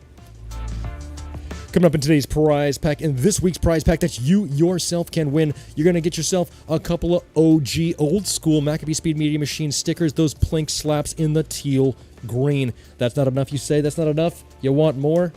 Coming up in today's prize pack, in this week's prize pack that you yourself can win, you're going to get yourself a couple of OG old school MACABESPEED Media Machine stickers, those plink slaps in the teal green. That's not enough, you say? That's not enough? You want more?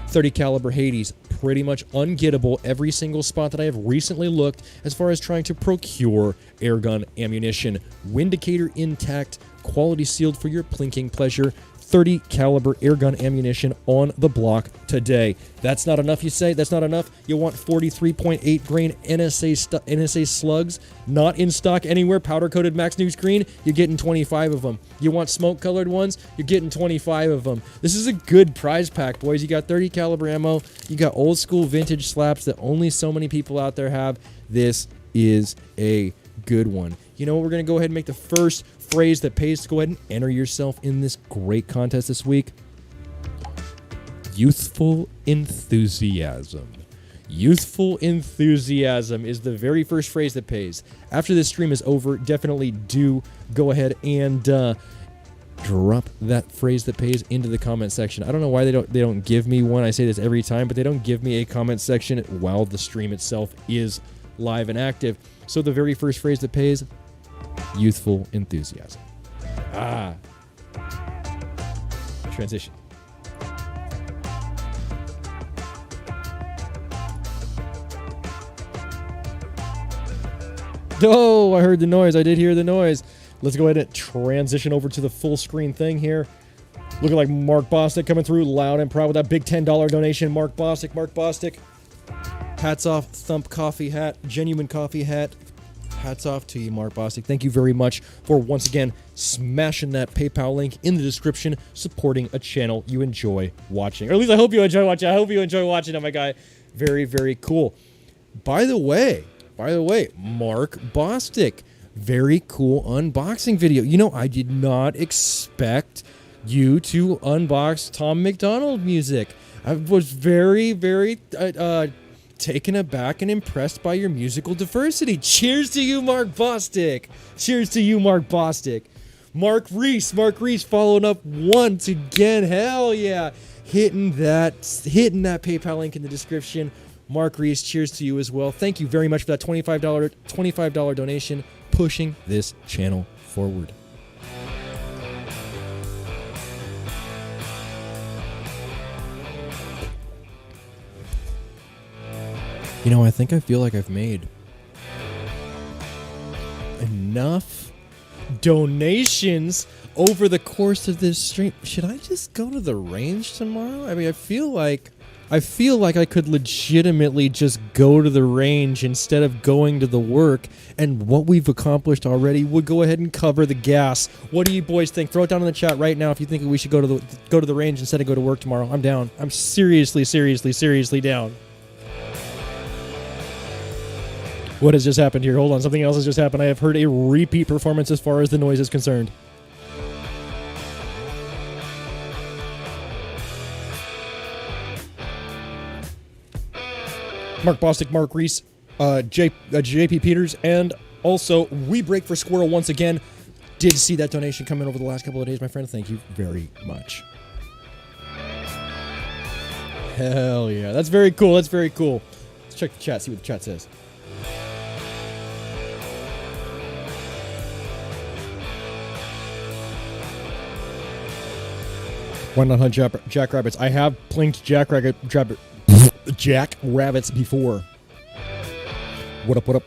30 caliber Hades, pretty much ungettable every single spot that I have recently looked as far as trying to procure airgun ammunition. Windicator intact, quality sealed for your plinking pleasure. 30 caliber airgun ammunition on the block today. That's not enough, you say? That's not enough? You want 43.8 grain NSA slugs, not in stock anywhere, powder-coated Max News Green? You're getting 25 of them. You want smoke-colored ones? You're getting 25 of them. This is a good prize pack, boys. You got 30 caliber ammo. You got old-school vintage slaps that only so many people out there have. This is a good one. You know what? We're going to go ahead and make the first phrase that pays to go ahead and enter yourself in this great contest this week. Youthful enthusiasm. Youthful enthusiasm is the very first phrase that pays. After this stream is over, definitely do go ahead and drop that phrase that pays into the comment section. I don't know why they don't give me one. I say this every time, but they don't give me a comment section while the stream itself is live and active. So the very first phrase that pays, youthful enthusiasm. Transition. Oh, I heard the noise. I did hear the noise. Let's go ahead and transition over to the full screen thing here. Looking like Mark Bostic coming through loud and proud with that big $10 donation. Mark Bostic. Hats off, Thump coffee hat, genuine coffee hat. Hats off to you, Mark Bostic. Thank you very much for once again smashing that PayPal link in the description, supporting a channel you enjoy watching. Or at least I hope you enjoy watching. I hope you enjoy watching it, my guy. Very, very cool. By the way, Mark Bostic, very cool unboxing video. You know, I did not expect you to unbox Tom McDonald music. I was very, very taken aback and impressed by your musical diversity. Cheers to you, Mark Bostic. Cheers to you, Mark Bostic. Mark Reese following up once again. Hell yeah. Hitting that PayPal link in the description. Mark Reese, cheers to you as well. Thank you very much for that $25 donation, pushing this channel forward. You know, I feel like I've made enough donations over the course of this stream. Should I just go to the range tomorrow? I mean, I feel like I could legitimately just go to the range instead of going to the work, and what we've accomplished already would go ahead and cover the gas. What do you boys think? Throw it down in the chat right now if you think we should go to the range instead of go to work tomorrow. I'm down. I'm seriously down. What has just happened here? Hold on, something else has just happened. I have heard a repeat performance as far as the noise is concerned. Mark Bostic, Mark Reese, JP Peters, and also We Break for Squirrel once again. Did see that donation come in over the last couple of days, my friend. Thank you very much. Hell yeah. That's very cool. Let's check the chat, see what the chat says. Why not hunt jackrabbits? I have plinked jackrabbits before. What up?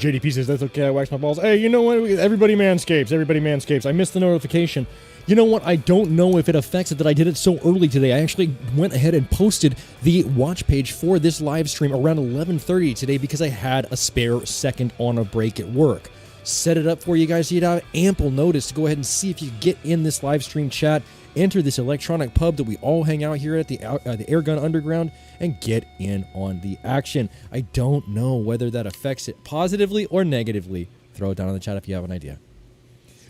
JDP says, that's okay, I wax my balls. Hey, you know what? Everybody manscapes. I missed the notification. You know what? I don't know if it affects it that I did it so early today. I actually went ahead and posted the watch page for this live stream around 11:30 today because I had a spare second on a break at work. Set it up for you guys. You'd have ample notice to go ahead and see if you get in this live stream chat, enter this electronic pub that we all hang out here at the Airgun Underground, and get in on the action. I don't know whether that affects it positively or negatively. Throw it down in the chat if you have an idea.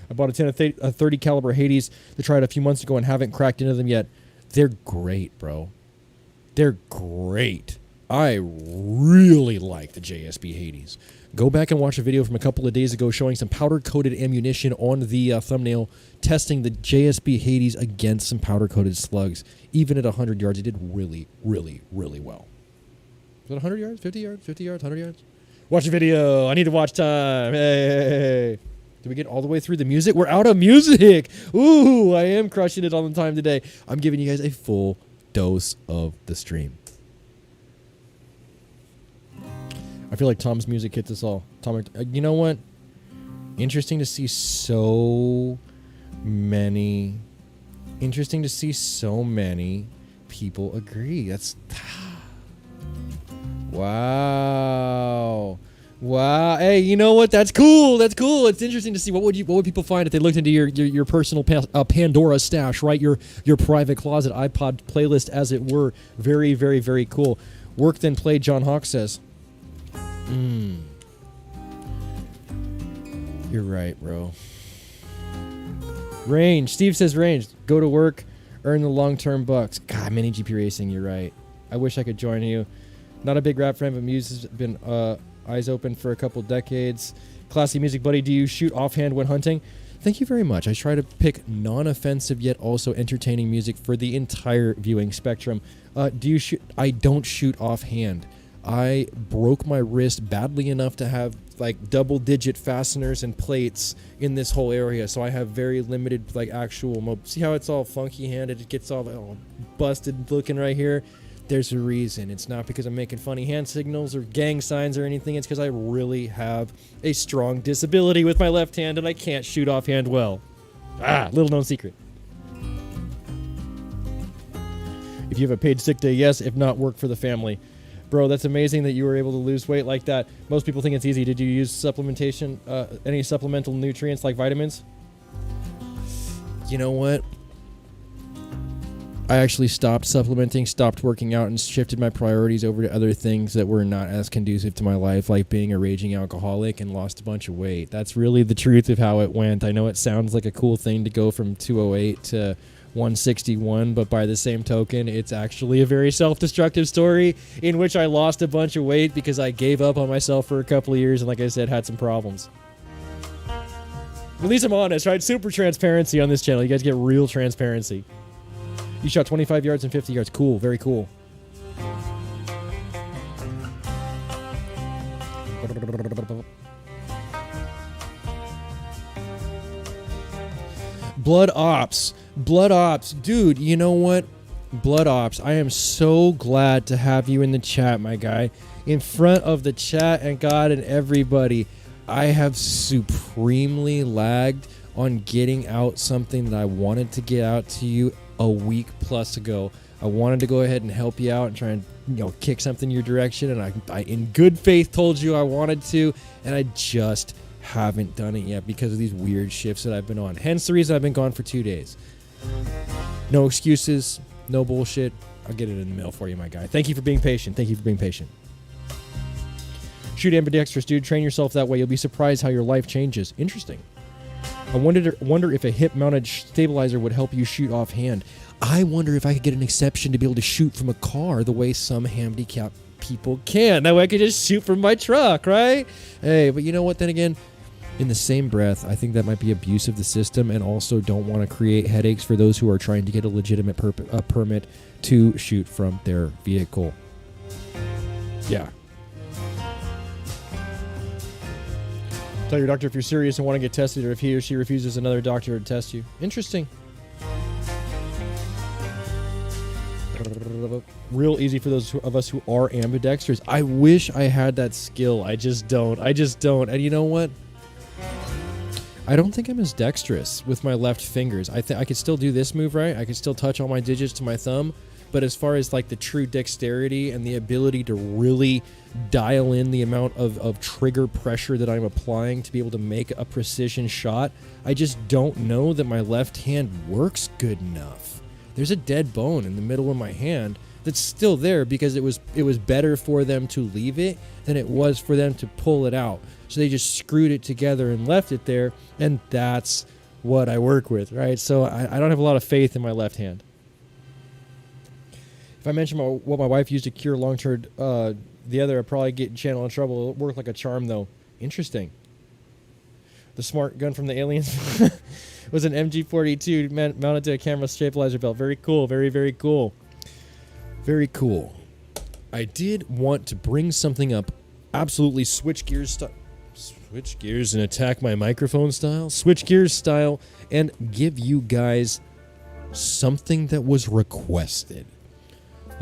I bought a 10 of 30 caliber Hades to try it a few months ago and haven't cracked into them yet. They're great, bro. They're great. I really like the JSB Hades. Go back and watch a video from a couple of days ago showing some powder-coated ammunition on the thumbnail, testing the JSB Hades against some powder-coated slugs. Even at 100 yards, it did really, really, really well. Was it 100 yards? 50 yards? 50 yards? 100 yards? Watch the video. I need to watch time. Hey. Did we get all the way through the music? We're out of music. Ooh, I am crushing it on the time today. I'm giving you guys a full dose of the stream. I feel like Tom's music hits us all. Tom, you know what? Interesting to see so many people agree. That's wow. Hey, you know what? That's cool. It's interesting to see what would people find if they looked into your personal Pandora stash, right? Your private closet iPod playlist, as it were. Very, very, very cool. Work then play, John Hawk says. You're right, bro. Range. Steve says range. Go to work, earn the long-term bucks. God, mini GP racing, you're right. I wish I could join you. Not a big rap fan, but Muse has been eyes open for a couple decades. Classy music, buddy. Do you shoot offhand when hunting? Thank you very much. I try to pick non-offensive yet also entertaining music for the entire viewing spectrum. Do you shoot? I don't shoot offhand. I broke my wrist badly enough to have like double-digit fasteners and plates in this whole area, so I have very limited like actual see how it's all funky-handed? It gets all busted looking right here. There's a reason. It's not because I'm making funny hand signals or gang signs or anything. It's because I really have a strong disability with my left hand and I can't shoot offhand well. Little known secret. If you have a paid sick day, yes. If not, work for the family. Bro, that's amazing that you were able to lose weight like that. Most people think it's easy. Did you use supplementation, any supplemental nutrients like vitamins? You know what? I actually stopped supplementing, stopped working out, and shifted my priorities over to other things that were not as conducive to my life, like being a raging alcoholic, and lost a bunch of weight. That's really the truth of how it went. I know it sounds like a cool thing to go from 208 to 161, but by the same token, it's actually a very self-destructive story in which I lost a bunch of weight because I gave up on myself for a couple of years and, like I said, had some problems. At least I'm honest, right? Super transparency on this channel. You guys get real transparency. You shot 25 yards and 50 yards. Cool. Very cool. Blood Ops. Blood Ops. Dude, you know what? Blood Ops. I am so glad to have you in the chat, my guy. In front of the chat and God and everybody. I have supremely lagged on getting out something that I wanted to get out to you a week plus ago. I wanted to go ahead and help you out and try and kick something your direction, and I in good faith told you I wanted to, and I just haven't done it yet because of these weird shifts that I've been on. Hence the reason I've been gone for 2 days. No excuses, no bullshit. I'll get it in the mail for you, my guy. Thank you for being patient. Thank you for being patient. Shoot ambidextrous, dude. Train yourself that way. You'll be surprised how your life changes. Interesting. I wonder if a hip-mounted stabilizer would help you shoot offhand. I wonder if I could get an exception to be able to shoot from a car the way some handicapped people can. That way I could just shoot from my truck, right? Hey, but you know what? Then again, in the same breath, I think that might be abuse of the system, and also don't want to create headaches for those who are trying to get a legitimate permit to shoot from their vehicle. Yeah. Tell your doctor if you're serious and want to get tested, or if he or she refuses another doctor to test you. Interesting. Real easy for those of us who are ambidextrous. I wish I had that skill. I just don't. And you know what? I don't think I'm as dexterous with my left fingers. I could still do this move, right? I could still touch all my digits to my thumb. But as far as like the true dexterity and the ability to really dial in the amount of trigger pressure that I'm applying to be able to make a precision shot, I just don't know that my left hand works good enough. There's a dead bone in the middle of my hand that's still there because it was better for them to leave it than it was for them to pull it out. So they just screwed it together and left it there, and that's what I work with, right? So I don't have a lot of faith in my left hand. If I mention what my wife used to cure long-term the other, I'd probably get channel in trouble. It'll work like a charm, though. Interesting. The smart gun from the aliens was an MG42 mounted to a camera stabilizer belt. Very cool. Very, very cool. Very cool. I did want to bring something up. Absolutely switch gears and attack my microphone style. Switch gears style and give you guys something that was requested.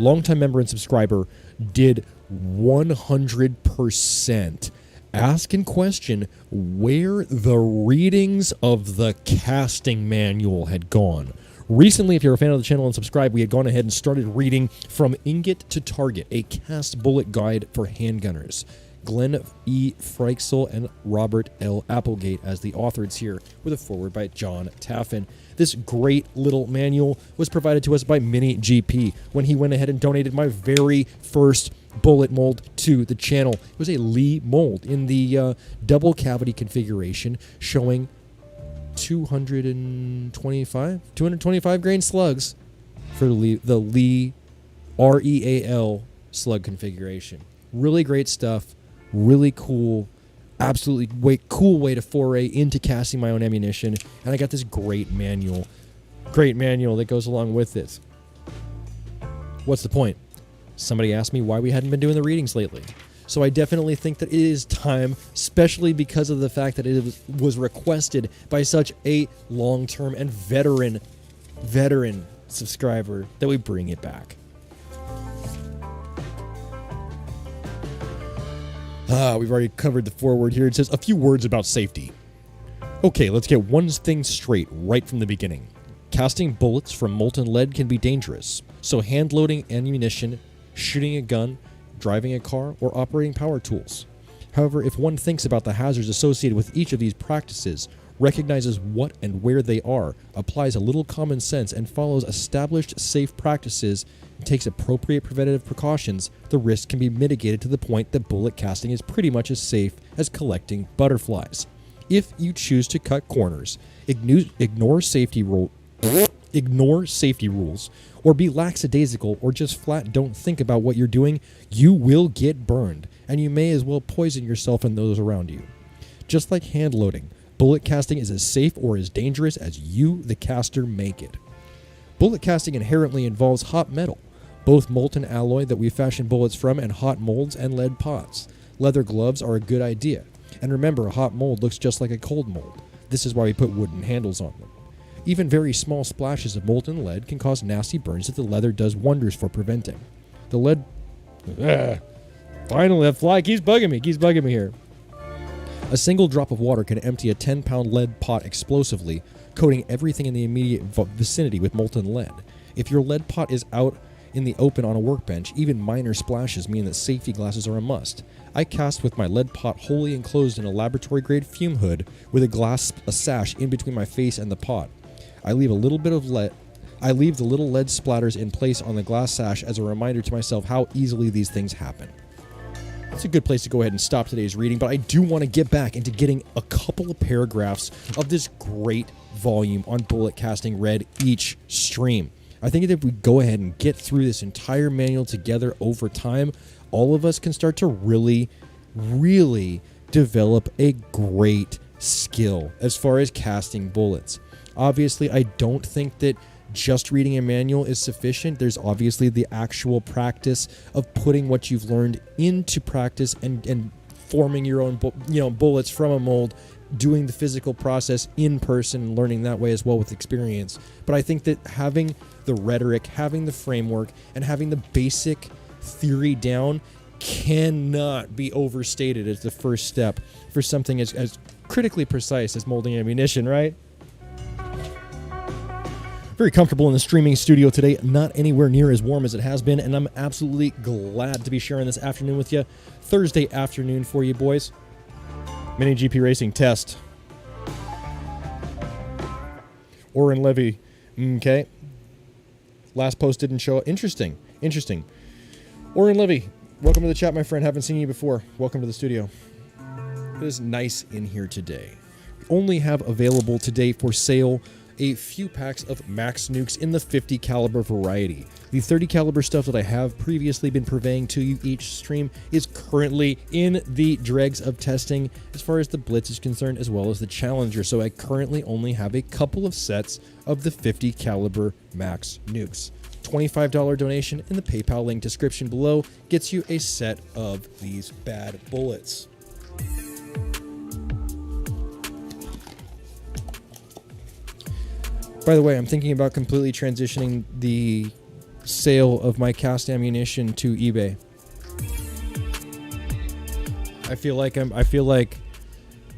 Longtime member and subscriber did 100% ask and question where the readings of the casting manual had gone. Recently, if you're a fan of the channel and subscribe, we had gone ahead and started reading From Ingot to Target, a cast bullet guide for handgunners. Glenn E. Freichsel and Robert L. Applegate as the authors here, with a foreword by John Taffin. This great little manual was provided to us by Mini GP when he went ahead and donated my very first bullet mold to the channel. It was a Lee mold in the double cavity configuration, showing 225 grain slugs for the Lee REAL slug configuration. Really great stuff. Really cool. Absolutely cool way to foray into casting my own ammunition. And I got this great manual. Great manual that goes along with it. What's the point? Somebody asked me why we hadn't been doing the readings lately. So I definitely think that it is time, especially because of the fact that it was requested by such a long-term and veteran subscriber, that we bring it back. We've already covered the foreword here. It says, a few words about safety. Okay, let's get one thing straight right from the beginning. Casting bullets from molten lead can be dangerous, so hand-loading ammunition, shooting a gun, driving a car, or operating power tools. However, if one thinks about the hazards associated with each of these practices, recognizes what and where they are, applies a little common sense, and follows established safe practices, and takes appropriate preventative precautions, the risk can be mitigated to the point that bullet casting is pretty much as safe as collecting butterflies. If you choose to cut corners, ignore safety rules, or be lackadaisical, or just flat don't think about what you're doing, you will get burned, and you may as well poison yourself and those around you. Just like hand loading, bullet casting is as safe or as dangerous as you, the caster, make it. Bullet casting inherently involves hot metal, both molten alloy that we fashion bullets from and hot molds and lead pots. Leather gloves are a good idea. And remember, a hot mold looks just like a cold mold. This is why we put wooden handles on them. Even very small splashes of molten lead can cause nasty burns that the leather does wonders for preventing. The lead... Finally, that fly keeps bugging me here. A single drop of water can empty a 10-pound lead pot explosively, coating everything in the immediate vicinity with molten lead. If your lead pot is out in the open on a workbench, even minor splashes mean that safety glasses are a must. I cast with my lead pot wholly enclosed in a laboratory-grade fume hood with a sash in between my face and the pot. I leave the little lead splatters in place on the glass sash as a reminder to myself how easily these things happen. It's a good place to go ahead and stop today's reading, but I do want to get back into getting a couple of paragraphs of this great volume on bullet casting read each stream. I think that if we go ahead and get through this entire manual together over time, all of us can start to really, really develop a great skill as far as casting bullets. Obviously, I don't think that just reading a manual is sufficient. There's obviously the actual practice of putting what you've learned into practice and forming your own bullets from a mold, doing the physical process in person and learning that way as well with experience. But I think that having the rhetoric, having the framework, and having the basic theory down cannot be overstated as the first step for something as critically precise as molding ammunition, right? Very comfortable in the streaming studio today, not anywhere near as warm as it has been, and I'm absolutely glad to be sharing this afternoon with you. Thursday afternoon for you boys. Mini GP Racing test. Oren Levy. Okay. Last post didn't show up. Interesting. Oren Levy, welcome to the chat, my friend. Haven't seen you before. Welcome to the studio. It is nice in here today. We only have available today for sale a few packs of Max Nukes in the 50 caliber variety. The 30 caliber stuff that I have previously been purveying to you each stream is currently in the dregs of testing as far as the Blitz is concerned, as well as the Challenger. So I currently only have a couple of sets of the 50 caliber Max Nukes. $25 donation in the PayPal link description below gets you a set of these bad bullets. By the way, I'm thinking about completely transitioning the sale of my cast ammunition to eBay. I feel like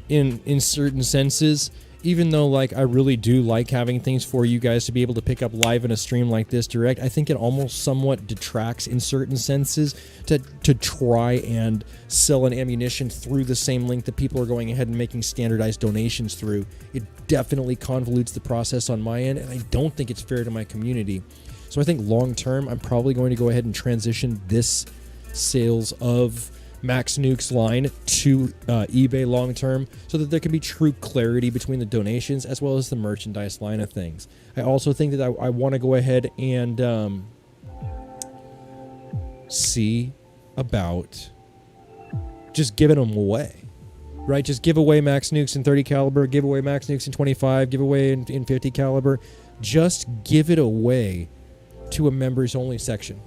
in certain senses, even though like I really do like having things for you guys to be able to pick up live in a stream like this direct, I think it almost somewhat detracts in certain senses to try and sell an ammunition through the same link that people are going ahead and making standardized donations through. It definitely convolutes the process on my end, and I don't think it's fair to my community. So I think long term, I'm probably going to go ahead and transition this sales of Max Nuke's line to eBay long term, so that there can be true clarity between the donations as well as the merchandise line of things. I also think that I want to go ahead and see about just giving them away, right? Just give away Max Nukes in 30 caliber, give away Max Nukes in 25, give away in 50 caliber. Just give it away to a members only section.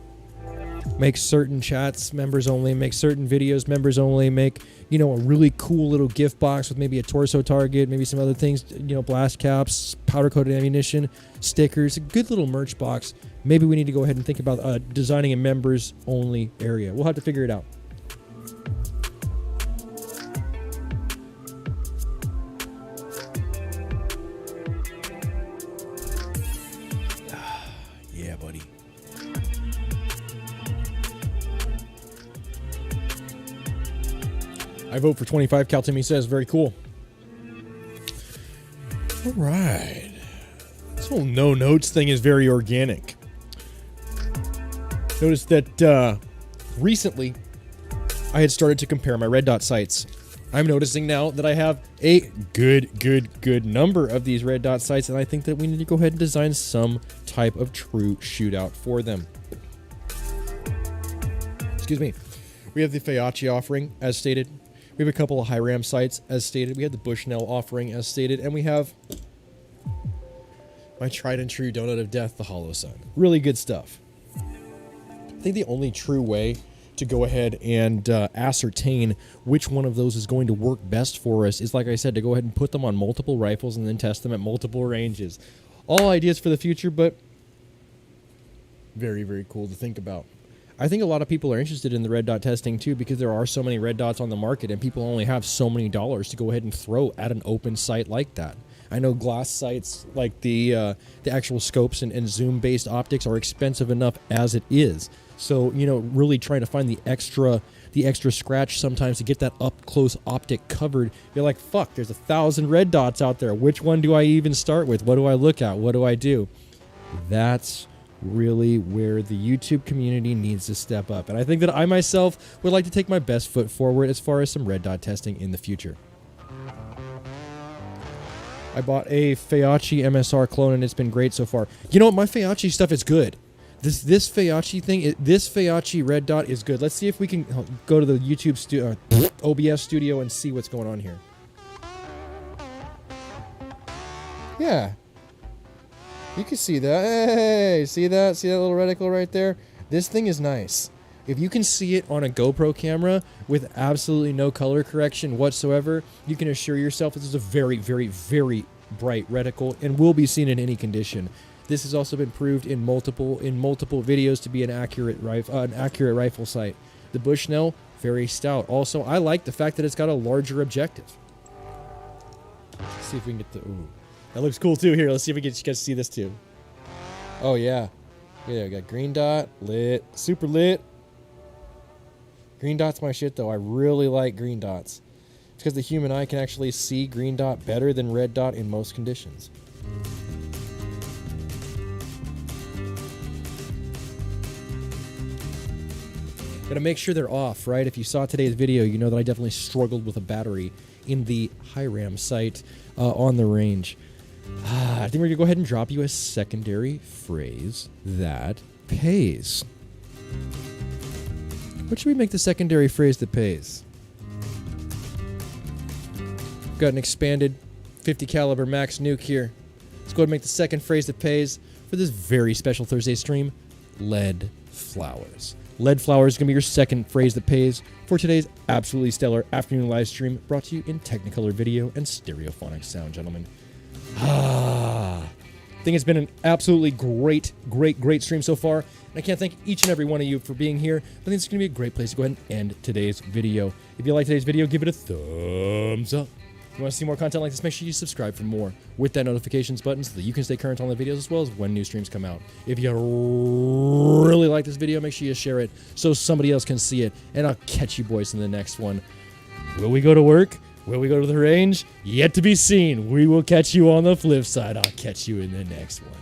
Make certain chats members only, make certain videos members only, make, you know, a really cool little gift box with maybe a torso target, maybe some other things, you know, blast caps, powder coated ammunition, stickers, a good little merch box. Maybe we need to go ahead and think about designing a members only area. We'll have to figure it out. Yeah, buddy. I vote for 25 cal, Timmy says. Very cool. All right. This whole no notes thing is very organic. Notice that recently I had started to compare my red dot sights. I'm noticing now that I have a good number of these red dot sights, and I think that we need to go ahead and design some type of true shootout for them. Excuse me. We have the Faiachi offering, as stated. We have a couple of high ram sights, as stated. We have the Bushnell offering, as stated. And we have my tried and true donut of death, the Hollow Sun. Really good stuff. I think the only true way to go ahead and ascertain which one of those is going to work best for us is, like I said, to go ahead and put them on multiple rifles and then test them at multiple ranges. All ideas for the future, but very cool to think about. I think a lot of people are interested in the red dot testing too, because there are so many red dots on the market and people only have so many dollars to go ahead and throw at an open sight like that. I know glass sights like the actual scopes and zoom based optics are expensive enough as it is. So, you know, really trying to find the extra scratch sometimes to get that up close optic covered. You're like, fuck, there's 1,000 red dots out there. Which one do I even start with? What do I look at? What do I do? That's really where the YouTube community needs to step up. And I think that I myself would like to take my best foot forward as far as some red dot testing in the future. I bought a Faiachi MSR clone and it's been great so far. You know what? My Faiachi stuff is good. This Faiachi thing, this Faiachi red dot is good. Let's see if we can go to the YouTube OBS studio and see what's going on here. Yeah. You can see that. Hey, see that? See that little reticle right there? This thing is nice. If you can see it on a GoPro camera with absolutely no color correction whatsoever, you can assure yourself this is a very bright reticle and will be seen in any condition. This has also been proved in multiple videos to be an accurate rifle sight. The Bushnell, very stout. Also, I like the fact that it's got a larger objective. Let's see if we can get the... Ooh. That looks cool too. Here, let's see if we can get to see this too. Oh yeah. Yeah, I got green dot, lit, super lit. Green dot's my shit though. I really like green dots. It's because the human eye can actually see green dot better than red dot in most conditions. Gotta make sure they're off, right? If you saw today's video, you know that I definitely struggled with a battery in the high ram sight on the range. I think we're gonna go ahead and drop you a secondary phrase that pays. What should we make the secondary phrase that pays? Got an expanded 50 caliber max nuke here. Let's go ahead and make the second phrase that pays for this very special Thursday stream. Lead flowers. Lead flowers is going to be your second phrase that pays for today's absolutely stellar afternoon live stream, brought to you in Technicolor video and stereophonic sound, gentlemen. I think it's been an absolutely great stream so far. And I can't thank each and every one of you for being here. I think it's going to be a great place to go ahead and end today's video. If you like today's video, give it a thumbs up. If you want to see more content like this, make sure you subscribe for more with that notifications button so that you can stay current on the videos as well as when new streams come out. If you really like this video, make sure you share it so somebody else can see it. And I'll catch you boys in the next one. Will we go to work? Will we go to the range? Yet to be seen. We will catch you on the flip side. I'll catch you in the next one.